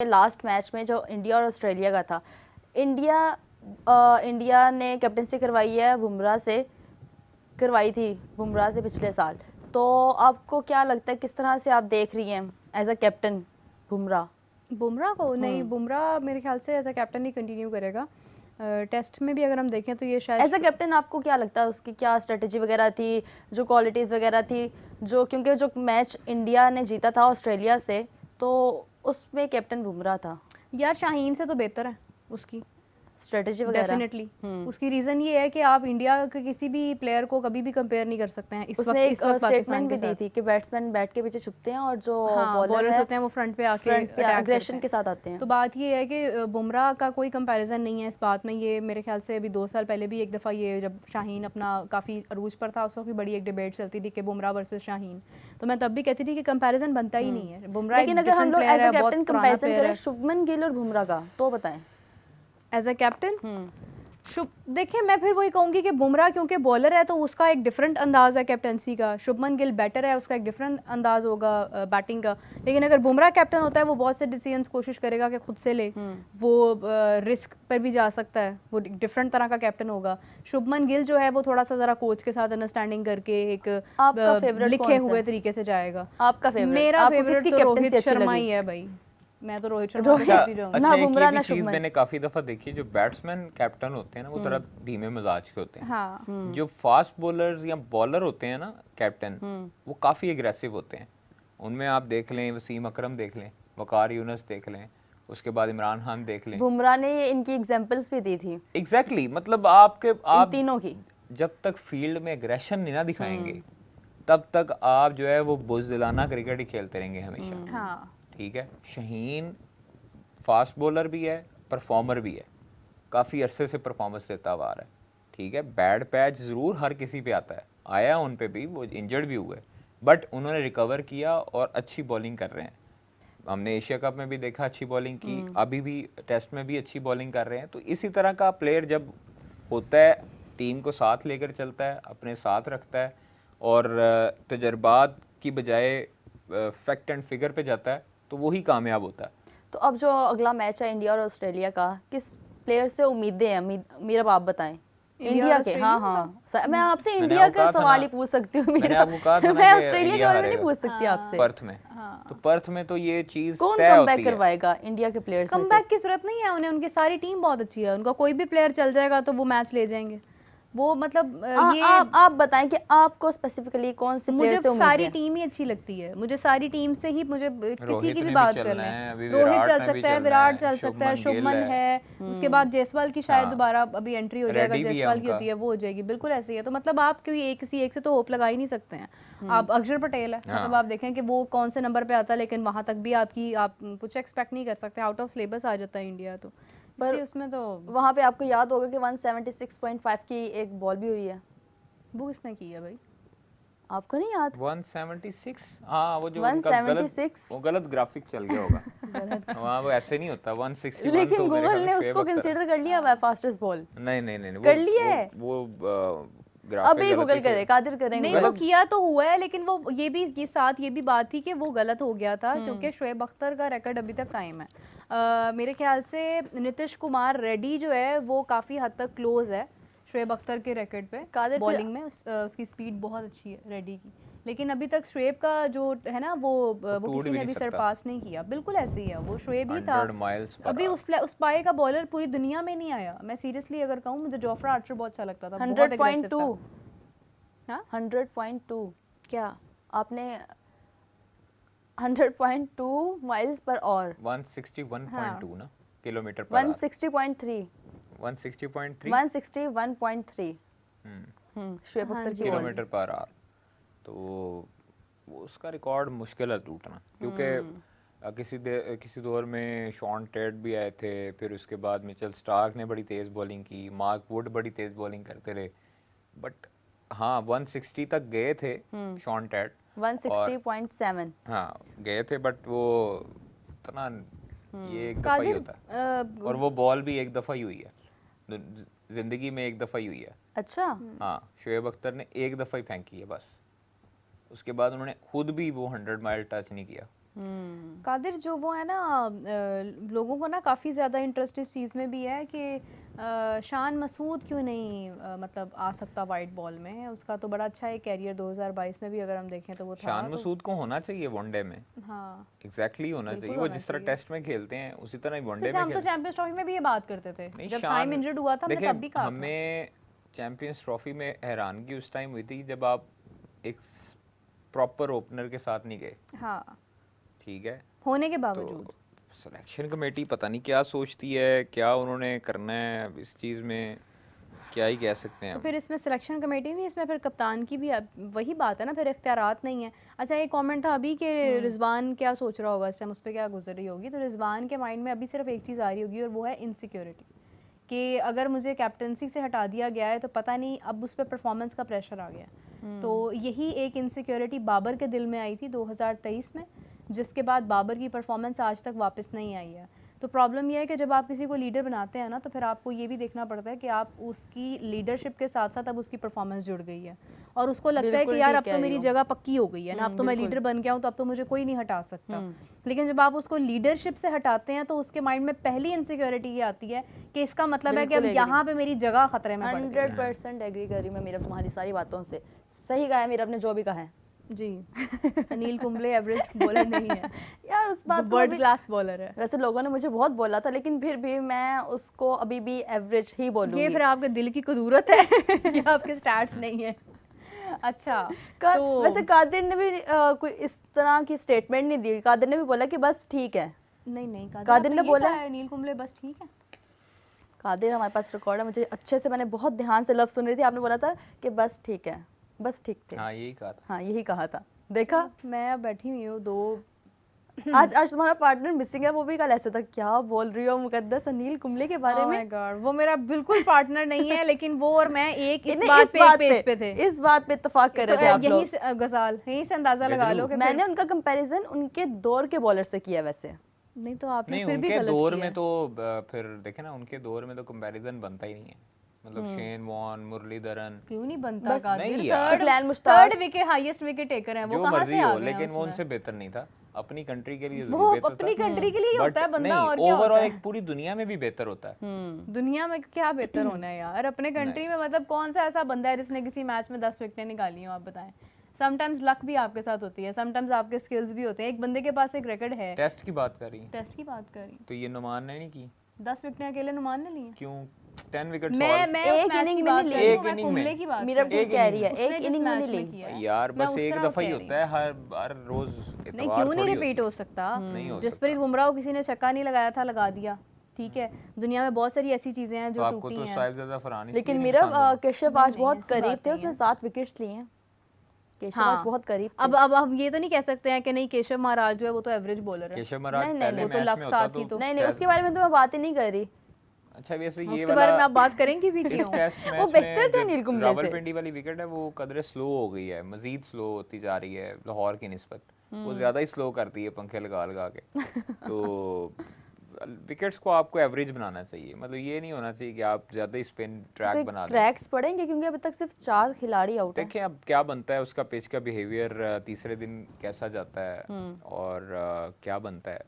Last match में जो India और ऑस्ट्रेलिया का था, इंडिया ने कैप्टनसी करवाई थी बुमराह से पिछले साल। तो आपको क्या लगता है किस तरह से आप देख रही हैं एज अ कैप्टन बुमराह को? नहीं, बुमराह मेरे ख्याल से एज अ कैप्टन ही कंटिन्यू करेगा। टेस्ट में भी अगर हम देखें तो ये शायद एज अ कैप्टन आपको क्या लगता है उसकी क्या स्ट्रेटजी वगैरह थी, जो क्वालिटीज़ वगैरह थी, जो क्योंकि जो मैच इंडिया ने जीता था ऑस्ट्रेलिया से तो उसमें कैप्टन बुमराह था। यार शाहीन से तो बेहतर है उसकी स्ट्रेटजी वगैरह डेफिनेटली। उसकी रीजन ये है कि आप इंडिया के किसी भी प्लेयर को कभी भी कंपेयर नहीं कर सकते हैं। इस वक्त स्टेटमेंट भी दी थी कि बैट्समैन बैट के पीछे छुपते हैं और जो बॉलर्स होते हैं वो फ्रंट पे आके एग्रेशन के साथ आते हैं। तो बात ये है कि बुमराह का कोई कंपैरिजन नहीं है इस बात में। ये मेरे ख्याल से अभी 2 साल पहले भी एक दफ़ा ये जब शाहीन अपना काफ़ी अरूज पर था उस वक्त भी बड़ी एक डिबेट चलती थी कि बुमराह वर्सेस शाहीन, तो मैं तब भी कहती थी कि कंपैरिजन बनता ही नहीं है। बुमराह लेकिन अगर हम लोग एज अ कैप्टन कंपैरिजन करें शुभमन गिल और बुमराह का तो बताएं एज अ कैप्टन। देखिए मैं फिर वही कहूँगी कि बुमराह क्योंकि बॉलर है तो उसका एक डिफरेंट अंदाज है कैप्टनसी का। शुभमन गिल बैटर है, उसका एक डिफरेंट अंदाज होगा बैटिंग का। लेकिन अगर बुमराह कैप्टन होता है वो बहुत से डिसीजंस कोशिश करेगा कि खुद से ले, वो रिस्क पर भी जा सकता है, वो डिफरेंट तरह का कैप्टन होगा। शुभमन गिल जो है वो थोड़ा सा ज़रा कोच के साथ अंडरस्टैंडिंग करके एक लिखे हुए तरीके से जाएगा। आपका फेवरेट? मेरा फेवरेट तो रोहित शर्मा ही है भाई। मैं तो रोहित शर्मा अच्छा, ना बुमराह ना शुभमन। मैंने काफी दफा देखी जो बैट्समैन कैप्टन होते हैं ना वो थोड़ा धीमे मिजाज के होते हैं। हाँ। जो फास्ट बॉलर्स या बॉलर होते हैं ना कैप्टन, वो काफी एग्रेसिव होते हैं। उनमें आप देख लें वसीम अकरम देख लें, वकार यूनुस देख लें, उसके बाद इमरान खान देख लें। बुमराह ने इनकी एग्जांपल्स भी दी थी। एग्जैक्टली मतलब आप तीनों की जब तक फील्ड में एग्रेशन नहीं ना दिखाएंगे तब तक आप जो है वो बुज़दिलाना क्रिकेट ही खेलते रहेंगे हमेशा। हाँ। ठीक है, शाहीन फास्ट बॉलर भी है, परफॉर्मर भी है, काफ़ी अरसे से परफॉर्मेंस देता हुआ आ रहा है। ठीक है, बैड पैच ज़रूर हर किसी पे आता है, आया उन पे भी, वो इंजर्ड भी हुए, बट उन्होंने रिकवर किया और अच्छी बॉलिंग कर रहे हैं। हमने एशिया कप में भी देखा अच्छी बॉलिंग की, अभी भी टेस्ट में भी अच्छी बॉलिंग कर रहे हैं। तो इसी तरह का प्लेयर जब होता है टीम को साथ लेकर चलता है, अपने साथ रखता है और तजर्बात की बजाय फैक्ट एंड फिगर पे जाता है तो वही कामयाब होता है। तो अब जो अगला मैच है इंडिया और ऑस्ट्रेलिया का, किस प्लेयर से उम्मीदें हैं? मेरा आप बताएं। इंडिया के? हाँ, मैं आपसे इंडिया का सवाल ही पूछ सकती हूँ। मैं ऑस्ट्रेलिया के बारे में नहीं पूछ सकती आपसे। पर्थ में तो पर्थ में तो ये चीज कौन कमबैक करवाएगा इंडिया के प्लेयर्स में से? कमबैक की जरूरत नहीं है उन्हें, उनकी सारी टीम बहुत अच्छी है। उनका कोई भी प्लेयर चल जाएगा तो वो मैच ले जाएंगे। वो मतलब ये आप बताएं कि आपको स्पेसिफिकली कौन से प्लेयर से उम्मीद है? सारी टीम ही अच्छी लगती है मुझे, सारी टीम से ही मुझे किसी की भी बात कर लें। रोहित चल सकता है, विराट चल सकता है, शुभमन है, उसके बाद जायसवाल की शायद दोबारा अभी एंट्री हो जाएगा, जायसवाल की होती है वो हो जाएगी, बिल्कुल ऐसे ही है। तो मतलब आप क्यों किसी एक से तो होप लगा ही नहीं सकते हैं। आप अक्षर पटेल है, मतलब आप देखें कि वो कौन से नंबर पे आता है, लेकिन वहां तक भी आप कुछ एक्सपेक्ट नहीं कर सकते, आउट ऑफ सिलेबस आ जाता है इंडिया। तो पर उसमें तो वहाँ पे आपको याद होगा कि 176.5 की एक बॉल भी हुई है। वो किसने की है भाई? आपको नहीं याद? 176? हाँ, वो जो 176 वो गलत ग्राफिक चल गया होगा। वहाँ वो ऐसे नहीं होता 161। लेकिन गूगल ने उसको कंसीडर कर लिया हुआ फास्टेस्ट बॉल। नहीं कर लिया है वो अभी गूगल करे, कादिर करेंगे। नहीं वो किया तो हुआ है, लेकिन वो ये भी बात थी कि वो गलत हो गया था क्योंकि शोएब अख्तर का रिकॉर्ड अभी तक कायम है। मेरे ख्याल से नीतीश कुमार रेड्डी जो है वो काफ़ी हद तक क्लोज है शोएब अख्तर के रिकॉर्ड पे बॉलिंग में। उसकी स्पीड बहुत अच्छी है रेड्डी की, लेकिन अभी तक शोएब का जो है ना वो किसी ने अभी सरपास नहीं किया। बिल्कुल ऐसे ही है, वो शोएब ही था अभी। उस पाए का बॉलर पूरी दुनिया में नहीं आया। मैं सीरियसली अगर कहूँ, मुझे जोफ्रा आर्चर बहुत अच्छा लगता था। 100.2 हाँ 100.2 क्या आपने 100.2 माइल्स पर ऑवर 161.2 ना किलोमीटर पर 160.3 160.3 161.3 शोएब अख्तर की किलोमीटर पर आवर। तो वो उसका रिकॉर्ड मुश्किल है टूटना, क्योंकि किसी दौर में शॉन टेट भी आए थे, फिर उसके बाद मिचेल स्टार्क ने बड़ी तेज़ बॉलिंग की, मार्क वुड बड़ी तेज़ बॉलिंग करते रहे, बट हाँ 160 तक गए थे शॉन टेट 160.7 हाँ गए थे, बट वो इतना ये एक दफ़ा ही होता है। और वो बॉल भी एक दफ़ा ही हुई है जिंदगी में, एक दफ़ा ही हुई है। अच्छा हाँ, शोएब अख्तर ने एक दफ़ा ही फेंकी है बस, उसके बाद उन्होंने खुद भी वो 100 माइल टच नहीं किया। कादिर जो वो है ना, लोगों को ना काफ़ी ज़्यादा इंटरेस्ट इस चीज़ में भी है कि शान मसूद क्यों नहीं मतलब आ सकता वाइट बॉल में। उसका तो बड़ा अच्छा है कैरियर 2022 में भी अगर हम देखें तो वो था। शान मसूद को होना चाहिए वनडे में। हाँ एग्जैक्टली होना चाहिए। वो जिस तरह टेस्ट में खेलते हैं उसी तरह ही वनडे में हम तो चैंपियंस ट्रॉफी में भी ये बात करते थे, जब साइम इंजर्ड हुआ था हमने तब भी कहा था। हमें चैंपियंस ट्रॉफी में हैरानगी उस टाइम हुई थी जब आप एक प्रॉपर ओपनर के साथ नहीं गए। हाँ ठीक है, होने के बावजूद तो सिलेक्शन कमेटी पता नहीं क्या सोचती है, क्या उन्होंने करना है इस चीज़ में, क्या ही कह सकते हैं तो हम। फिर इसमें सिलेक्शन कमेटी नहीं, इसमें फिर कप्तान की भी वही बात है ना, फिर इख्तियारात नहीं है। अच्छा एक कमेंट था अभी कि रिजवान क्या सोच रहा होगा इस टाइम, उस पर क्या गुजर रही होगी। तो रिजवान के माइंड में अभी सिर्फ एक चीज़ आ रही होगी और वो है इनसिक्योरिटी, कि अगर मुझे कैप्टनसी से हटा दिया गया है तो पता नहीं अब उस पर परफॉर्मेंस का प्रेशर आ गया। तो यही एक इनसिक्योरिटी बाबर के दिल में आई थी 2023 में, जिसके बाद बाबर की परफॉर्मेंस आज तक वापस नहीं आई है। तो प्रॉब्लम यह है कि जब आप किसी को लीडर बनाते हैं ना, तो फिर आपको ये भी देखना पड़ता है कि आप उसकी लीडरशिप के साथ साथ अब उसकी परफॉर्मेंस जुड़ गई है और उसको लगता है कि यार अब तो मेरी जगह पक्की हो गई है ना, अब तो मैं लीडर बन गया हूँ, तो अब तो मुझे कोई नहीं हटा सकता। लेकिन जब आप उसको लीडरशिप से हटाते हैं तो उसके माइंड में पहली इनसिक्योरिटी ये आती है कि इसका मतलब है कि अब यहाँ पे मेरी जगह खतरे में पड़ गई है। 100% एग्री कर रही हूँ मैं मीरा तुम्हारी सारी बातों से। सही कहा है मीरा ने जो भी कहा है जी। अनिल कुंबले एवरेज बॉलर नहीं है यार, उस बात वर्ल्ड क्लास बॉलर है। वैसे लोगों ने मुझे बहुत बोला था, लेकिन फिर भी मैं उसको अभी भी एवरेज ही बोलूंगी। ये फिर आपके दिल की कुदूरत है या आपके स्टैट्स नहीं है। अच्छा तो वैसे कादिर ने भी कोई इस तरह की स्टेटमेंट नहीं दी। कादिर ने भी बोला कि बस ठीक है। नहीं कादिर ने बोला अनिल कुंबले बस ठीक है। कादिर हमारे पास रिकॉर्ड है, मुझे अच्छे से, मैंने बहुत ध्यान से लफ्ज सुन रही थी। आपने बोला था कि बस ठीक है, बस ठीक थे। हाँ यही कहा था। हाँ यही कहा था। देखा मैं अब बैठी हुई हूँ दो आज तुम्हारा पार्टनर मिसिंग है, वो भी कल ऐसे था, क्या बोल रही हो मुकद्दस अनिल कुंबले के बारे में। Oh my God, वो मेरा बिल्कुल पार्टनर नहीं है, लेकिन वो और मैं एक इस बात पे एक पेज पे थे। इस बात पे इत्तेफाक कर रहे थे आप लोग। यही से गजाल, यही से अंदाजा लगा लो कि मैंने उनका कंपैरिजन उनके दौर के बॉलर से किया वैसे। नहीं तो आपने नहीं, फिर भी उनके गलत दौर किया में तो फिर देखे ना, उनके दौर में तो कंपैरिजन बनता ही नहीं है। मतलब शेन वॉर्न, मुरलीधरन, क्यों नहीं बनता नहीं यार, third wicket highest wicket taker हैं वो, जो कहां मर्जी से आ हो, गए लेकिन वो उनसे बेहतर नहीं था। अपनी कंट्री के लिए वो बेहतर अपनी था, कंट्री के लिए ही होता है बंदा, और क्या होता ओवरऑल है। एक पूरी दुनिया में भी बेहतर होता है। दुनिया में क्या बेहतर होना है यार, अपने कंट्री में मतलब कौन सा ऐसा बंदा है जिसने किसी मैच में 10 विकेटें निकाली हो, आप बताएं। समटाइम्स लक भी आपके साथ होती है, समटाइम्स आपके स्किल्स भी होते हैं। एक बंदे के पास एक रिकॉर्ड है। टेस्ट की बात कर रही है, टेस्ट की बात कर रही हूं, तो ये नुमान ने नहीं की। 10 विकेटें अकेले नुमान ने ली हैं। क्यों 10 विकेट? मैं एक इनिंग में नहीं ली, एक इनिंग में। मीरा ठीक कह रही है, उसने एक जिस इनिंग में मैच नहीं में ली किया है, यार मैं बस उस एक तरह दफा ही कह रही होता है, हर रोज नहीं, क्यों नहीं रिपीट हो सकता। नहीं हो जसप्रीत बुमराह को किसी ने छक्का नहीं लगाया था, लगा दिया। ठीक है, दुनिया में बहुत सारी ऐसी चीजें हैं तो जो आपको टूटी तो हैं। साहिबजादा फरहान लेकिन इसलिए मीरा नहीं पसंद होगा। केशव आज बहुत ऐसी करीब बात थे, नहीं उसने है। 7 विकेट्स लिए हैं। केशव आज बहुत करीब थे। अब ये तो नहीं कह सकते हैं कि नहीं केशव महाराज जो है वो तो एवरेज बॉलर है। केशव महाराज नहीं, पहले वो तो मैच लक में होता साथ ही तो। नहीं उसके बारे में तो मैं बात ही नहीं कर रही। अच्छा वैसे ये उसके बारे में आप बात करेंगे भी इस क्यों? टेस्ट मैच वो में बेहतर थे जो अनिल कुंबले से। रावलपिंडी वाली विकेट है वो कदरे स्लो हो गई है, मजीद स्लो होती जा रही है लाहौर की निस्बत। वो ज्यादा ही स्लो करती है पंखे लगा लगा के। तो विकेट्स को आपको एवरेज बनाना चाहिए, मतलब ये नहीं होना चाहिए कि आप ज्यादा ही स्पिन ट्रैक बना लें। क्रैक्स पड़ेंगे क्योंकि अभी तक सिर्फ 4 खिलाड़ी आउट हैं। देखें अब क्या बनता है, उसका पिच का बिहेवियर तीसरे दिन कैसा जाता है और क्या बनता है।